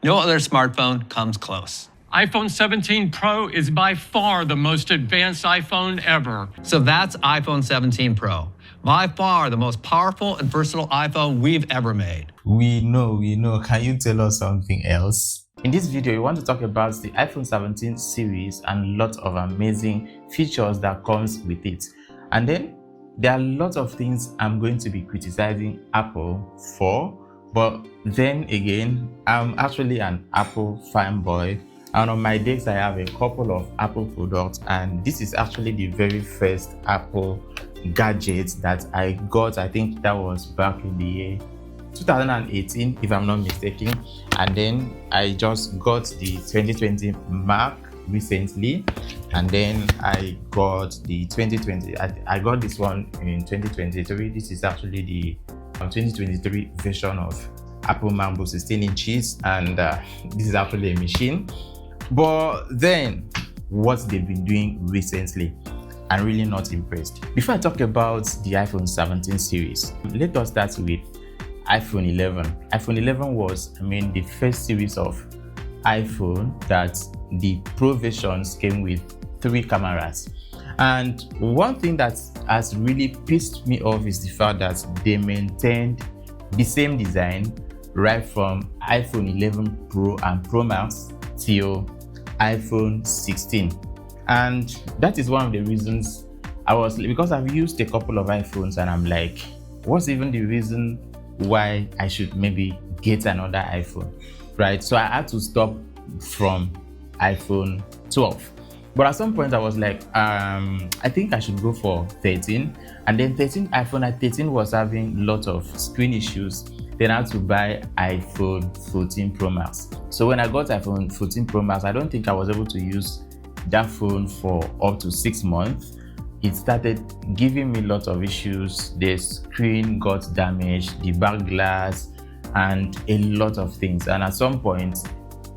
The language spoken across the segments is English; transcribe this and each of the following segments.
No other smartphone comes close. iPhone 17 Pro is by far the most advanced iPhone ever. So that's iPhone 17 Pro. By far the most powerful and versatile iPhone we've ever made. We know. Can you tell us something else? In this video, we want to talk about the iPhone 17 series and lots of amazing features that comes with it. And then there are lots of things I'm going to be criticizing Apple for, but then again, I'm actually an Apple fanboy. And on my desk, I have a couple of Apple products, and this is actually the very first Apple gadget that I got. I think that was back in the year 2018, if I'm not mistaken. And then I just got the 2020 Mac recently, and then I got the 2020. I got this one in 2023. This is actually the 2023 version of Apple MacBook 16 inches, and this is actually a machine. But then what they've been doing recently, I'm really not impressed. Before I talk about the iPhone 17 series, let us start with iPhone 11. iPhone 11 was, the first series of iPhone that the Pro versions came with 3 cameras. And one thing that has really pissed me off is the fact that they maintained the same design right from iPhone 11 Pro and Pro Max till iPhone 16. And that is one of the reasons because I've used a couple of iPhones and I'm like, what's even the reason why I should maybe get another iPhone, right? So I had to stop from iPhone 12. But at some point I was like, I think I should go for 13. And then iPhone 13 was having lots of screen issues. Then I had to buy iPhone 14 Pro Max. So when I got iPhone 14 Pro Max, I don't think I was able to use that phone for up to 6 months. It started giving me lots of issues. The screen got damaged, the back glass, and a lot of things. And at some point,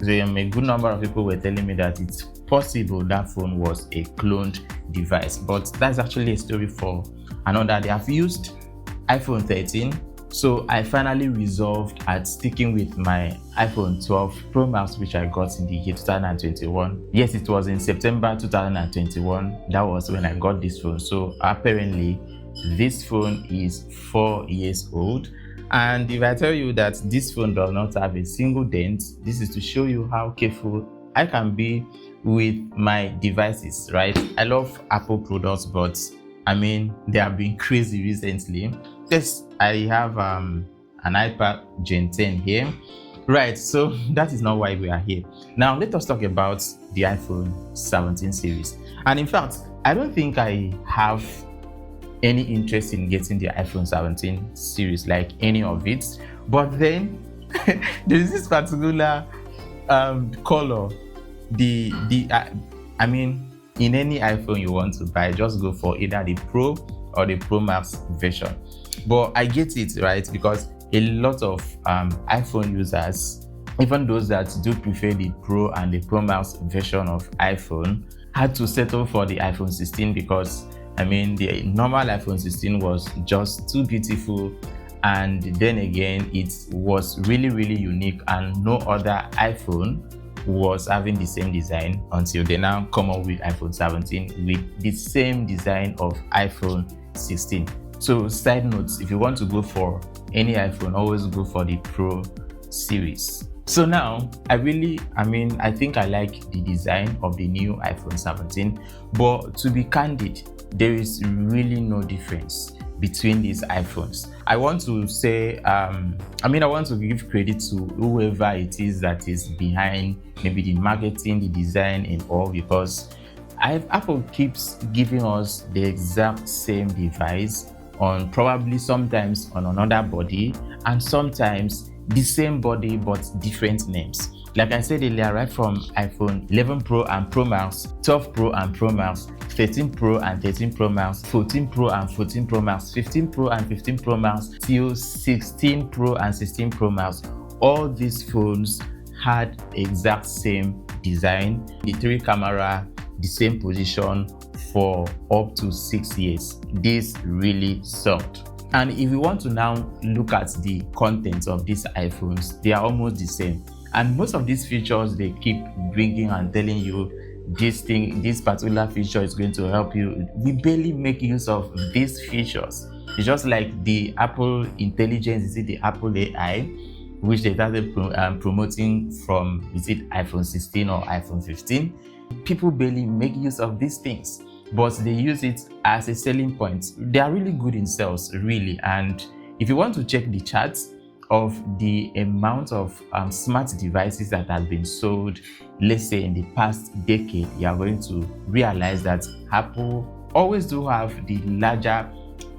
a good number of people were telling me that it's possible that phone was a cloned device. But that's actually a story for another day. I've used iPhone 13. So I finally resolved at sticking with my iPhone 12 Pro Max, which I got in the year 2021. Yes, it was in September 2021. That was when I got this phone. So apparently this phone is 4 years old. And if I tell you that this phone does not have a single dent, this is to show you how careful I can be with my devices, right? I love Apple products, but they have been crazy recently. Yes, I have an iPad Gen 10 here. Right, so that is not why we are here. Now, let us talk about the iPhone 17 series. And in fact, I don't think I have any interest in getting the iPhone 17 series, like any of it. But then, there is this particular color. In any iPhone you want to buy, just go for either the Pro or the Pro Max version. But I get it, right? Because a lot of iPhone users, even those that do prefer the Pro and the Pro Max version of iPhone, had to settle for the iPhone 16 because the normal iPhone 16 was just too beautiful, and then again it was really, really unique, and no other iPhone was having the same design until they now come up with iPhone 17 with the same design of iPhone 16. So side notes, if you want to go for any iPhone, always go for the Pro series. So now I think I like the design of the new iPhone 17, but to be candid, there is really no difference between these iPhones. I want to say, I want to give credit to whoever it is that is behind maybe the marketing, the design and all, because Apple keeps giving us the exact same device on probably sometimes on another body, and sometimes the same body but different names. Like I said earlier, right from iPhone 11 Pro and Pro Max, 12 Pro and Pro Max, 13 Pro and 13 Pro Max, 14 Pro and 14 Pro Max, 15 Pro and 15 Pro Max, till 16 Pro and 16 Pro Max. All these phones had exact same design, the 3 camera, the same position for up to 6 years. This really sucked. And if you want to now look at the contents of these iPhones, they are almost the same. And most of these features they keep bringing and telling you this particular feature is going to help you. We barely make use of these features. It's just like the Apple intelligence, is it the Apple AI, which they started promoting from, is it iPhone 16 or iPhone 15? People barely make use of these things, but they use it as a selling point. They are really good in sales, really. And if you want to check the charts of the amount of smart devices that have been sold, let's say in the past decade, you are going to realize that Apple always do have the larger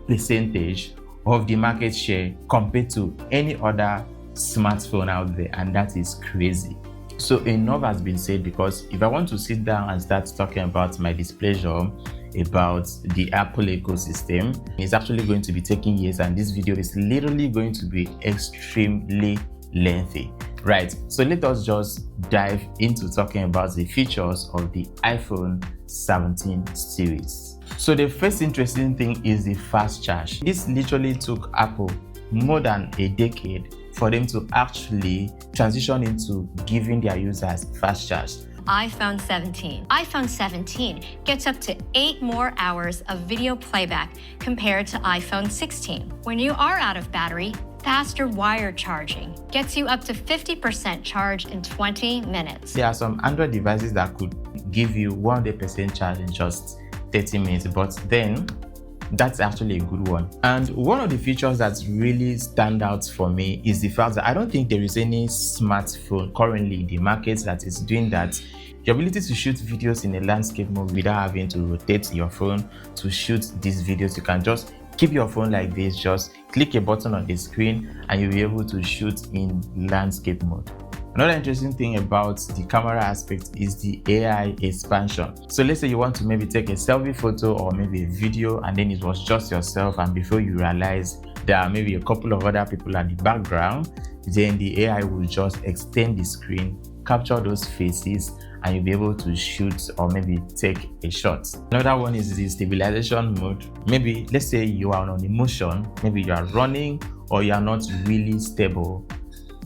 percentage of the market share compared to any other smartphone out there, and that is crazy. So enough has been said, because if I want to sit down and start talking about my displeasure about the Apple ecosystem, it's actually going to be taking years, and this video is literally going to be extremely lengthy. Right, so let us just dive into talking about the features of the iPhone 17 series. So the first interesting thing is the fast charge. This literally took Apple more than a decade for them to actually transition into giving their users fast charge. iPhone 17. iPhone 17 gets up to 8 more hours of video playback compared to iPhone 16. When you are out of battery, faster wire charging gets you up to 50% charge in 20 minutes. There are some Android devices that could give you 100% charge in just 30 minutes, but then that's actually a good one. And one of the features that really stand out for me is the fact that I don't think there is any smartphone currently in the market that is doing that. The ability to shoot videos in a landscape mode without having to rotate your phone to shoot these videos. You can just keep your phone like this, just click a button on the screen and you'll be able to shoot in landscape mode. Another interesting thing about the camera aspect is the AI expansion. So let's say you want to maybe take a selfie photo or maybe a video, and then it was just yourself, and before you realize there are maybe a couple of other people at the background, then the AI will just extend the screen, capture those faces, and you'll be able to shoot or maybe take a shot. Another one is the stabilization mode. Maybe let's say you are on emotion, maybe you are running or you are not really stable.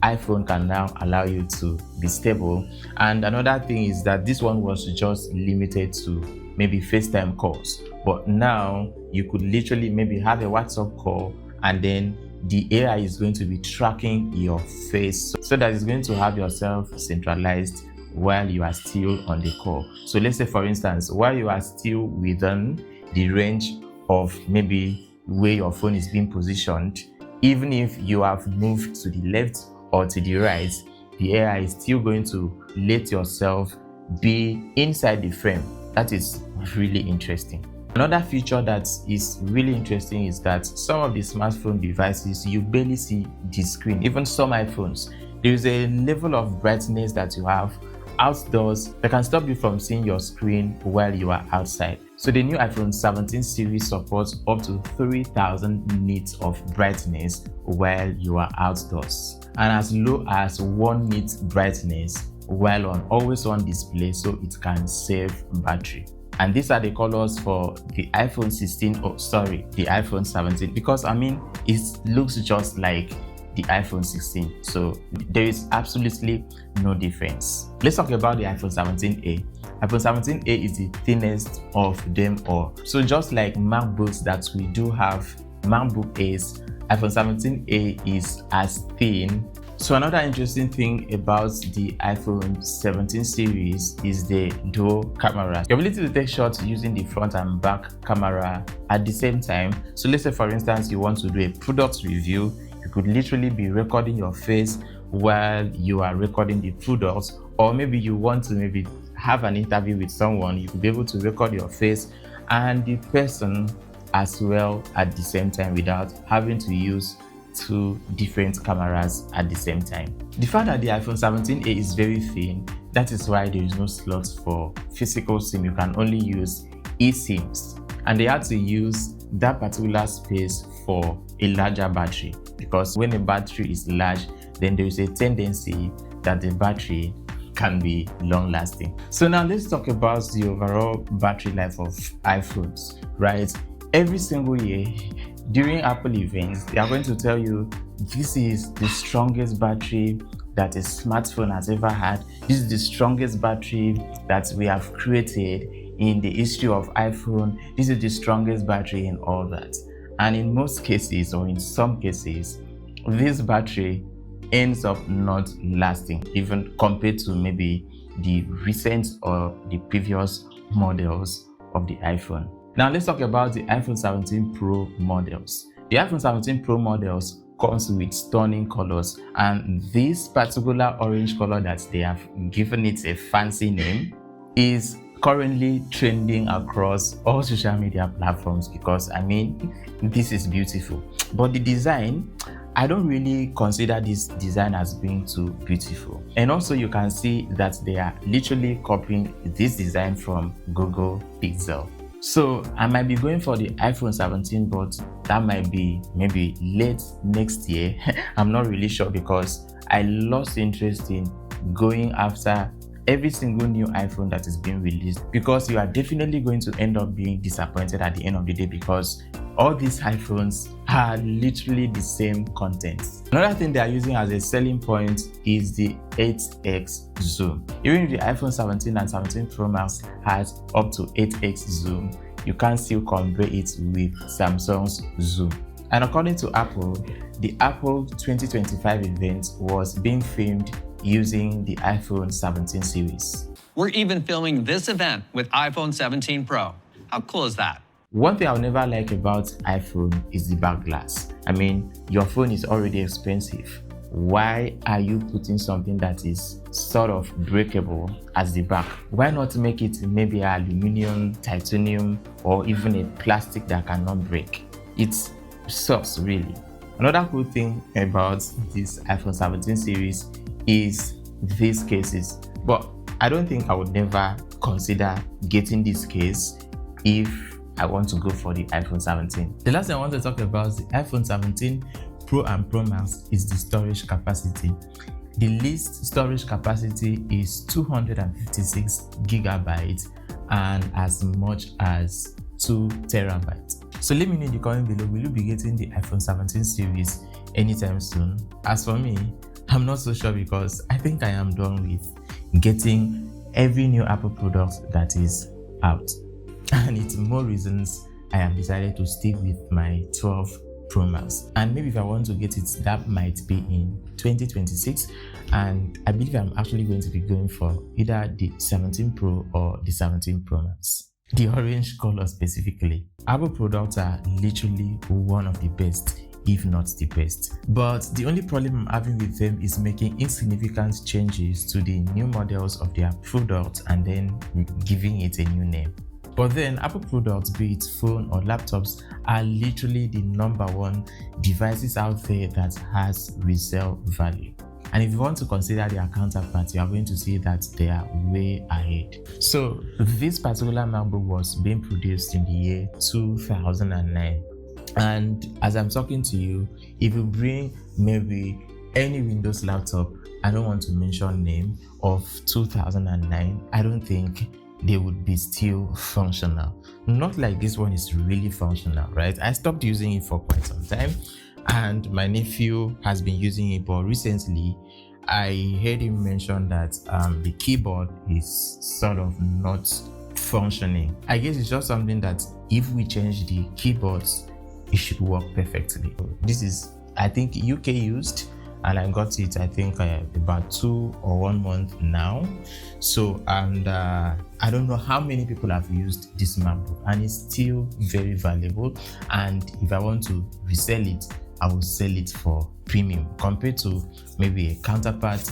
iPhone can now allow you to be stable. And another thing is that this one was just limited to maybe FaceTime calls, but now you could literally maybe have a WhatsApp call and then the AI is going to be tracking your face so that it's going to have yourself centralized while you are still on the call. So let's say, for instance, while you are still within the range of maybe where your phone is being positioned, even if you have moved to the left or to the right, the AI is still going to let yourself be inside the frame. That is really interesting. Another feature that is really interesting is that some of the smartphone devices, you barely see the screen. Even some iPhones, there is a level of brightness that you have outdoors that can stop you from seeing your screen while you are outside. So the new iPhone 17 series supports up to 3000 nits of brightness while you are outdoors, and as low as 1 nit brightness while on always on display, so it can save battery. And these are the colors for the iPhone 16, the iPhone 17, because I mean it looks just like the iPhone 16, so there is absolutely no difference. Let's talk about the iPhone 17a. iPhone 17a is the thinnest of them all. So just like MacBooks that we do have MacBook Airs, iPhone 17a is as thin. So another interesting thing about the iPhone 17 series is the dual camera. The ability to take shots using the front and back camera at the same time. So let's say, for instance, you want to do a product review, you could literally be recording your face while you are recording the product, or maybe you want to maybe have an interview with someone, you could be able to record your face and the person as well at the same time without having to use 2 different cameras at the same time. The fact that the iPhone 17a is very thin, that is why there is no slots for physical SIM. You can only use eSIMs, and they had to use that particular space for a larger battery, because when a battery is large, then there is a tendency that the battery can be long lasting. So now let's talk about the overall battery life of iPhones, right? Every single year during Apple events, they are going to tell you this is the strongest battery that a smartphone has ever had. This is the strongest battery that we have created in the history of iPhone. This is the strongest battery in all that. And in most cases, or in some cases, this battery ends up not lasting, even compared to maybe the recent or the previous models of the iPhone. Now let's talk about the iPhone 17 Pro models. The iPhone 17 Pro models comes with stunning colors, and this particular orange color that they have given it a fancy name is currently trending across all social media platforms because I mean this is beautiful. But the design, I don't really consider this design as being too beautiful. And also you can see that they are literally copying this design from Google Pixel. So I might be going for the iPhone 17, but that might be maybe late next year. I'm not really sure because I lost interest in going after every single new iPhone that is being released, because you are definitely going to end up being disappointed at the end of the day because all these iPhones are literally the same content. Another thing they are using as a selling point is the 8x zoom. Even if the iPhone 17 and 17 Pro Max has up to 8x zoom, you can still compare it with Samsung's zoom. And according to Apple, the Apple 2025 event was being filmed using the iPhone 17 series. We're even filming this event with iPhone 17 Pro. How cool is that? One thing I'll never like about iPhone is the back glass. I mean, your phone is already expensive. Why are you putting something that is sort of breakable as the back? Why not make it maybe aluminum, titanium, or even a plastic that cannot break? It sucks really. Another cool thing about this iPhone 17 series is these cases, but I don't think I would never consider getting this case if I want to go for the iPhone 17. The last thing I want to talk about is the iPhone 17 Pro and Pro Max is the storage capacity. The least storage capacity is 256 gigabytes and as much as 2 terabytes. So let me know in the comment below, will you be getting the iPhone 17 series anytime soon? As for me, I'm not so sure because I think I am done with getting every new Apple product that is out. And it's more reasons I have decided to stick with my 12 Pro Max. And maybe if I want to get it, that might be in 2026. And I believe I'm actually going to be going for either the 17 Pro or the 17 Pro Max. The orange color specifically. Apple products are literally one of the best, if not the best. But the only problem I'm having with them is making insignificant changes to the new models of their product and then giving it a new name. But then Apple products, be it phone or laptops, are literally the #1 devices out there that has resale value. And if you want to consider their counterparts, you are going to see that they are way ahead. So this particular MacBook was being produced in the year 2009. And as I'm talking to you, if you bring maybe any Windows laptop, I don't want to mention name, of 2009, I don't think they would be still functional. Not like this one is really functional, right? I stopped using it for quite some time and my nephew has been using it, but recently I heard him mention that the keyboard is sort of not functioning. I guess it's just something that if we change the keyboards, it should work perfectly. This is, I think, UK used, and I got it, I think, about 2 or 1 month now. So, and I don't know how many people have used this MacBook, and it's still very valuable. And if I want to resell it, I will sell it for premium compared to maybe a counterpart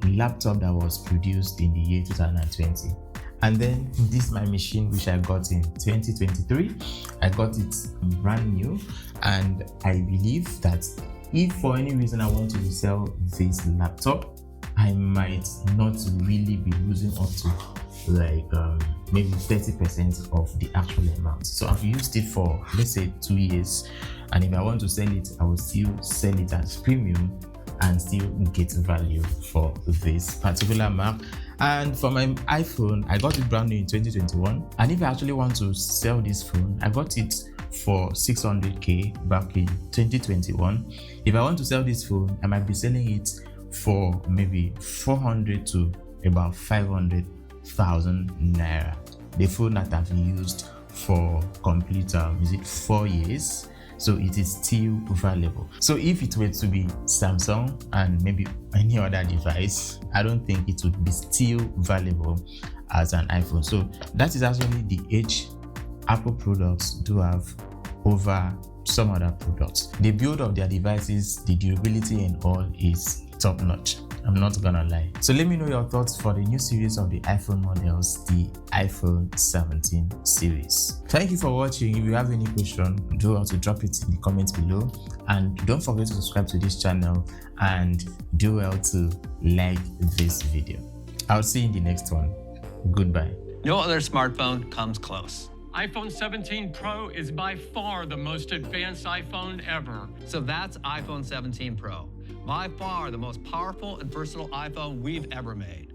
laptop that was produced in the year 2020. And then this is my machine, which I got in 2023. I got it brand new, and I believe that if for any reason I want to resell this laptop, I might not really be losing up to like maybe 30% of the actual amount. So I've used it for, let's say, 2 years, and if I want to sell it, I will still sell it as premium and still get value for this particular Mac. And for my iPhone, I got it brand new in 2021, and if I actually want to sell this phone, I got it for 600k back in 2021. If I want to sell this phone, I might be selling it for maybe 400 to about 500,000 naira. The phone that I've used for complete is it 4 years, so it is still valuable. So if it were to be Samsung and maybe any other device, I don't think it would be still valuable as an iPhone. So that is actually the edge Apple products do have over some other products. The build of their devices, the durability and all is top notch. I'm not gonna lie. So let me know your thoughts for the new series of the iPhone models, the iPhone 17 series. Thank you for watching. If you have any question, do well to drop it in the comments below, and don't forget to subscribe to this channel and do well to like this video. I'll see you in the next one. Goodbye. No other smartphone comes close. iPhone 17 Pro is by far the most advanced iPhone ever. So that's iPhone 17 Pro. By far the most powerful and versatile iPhone we've ever made.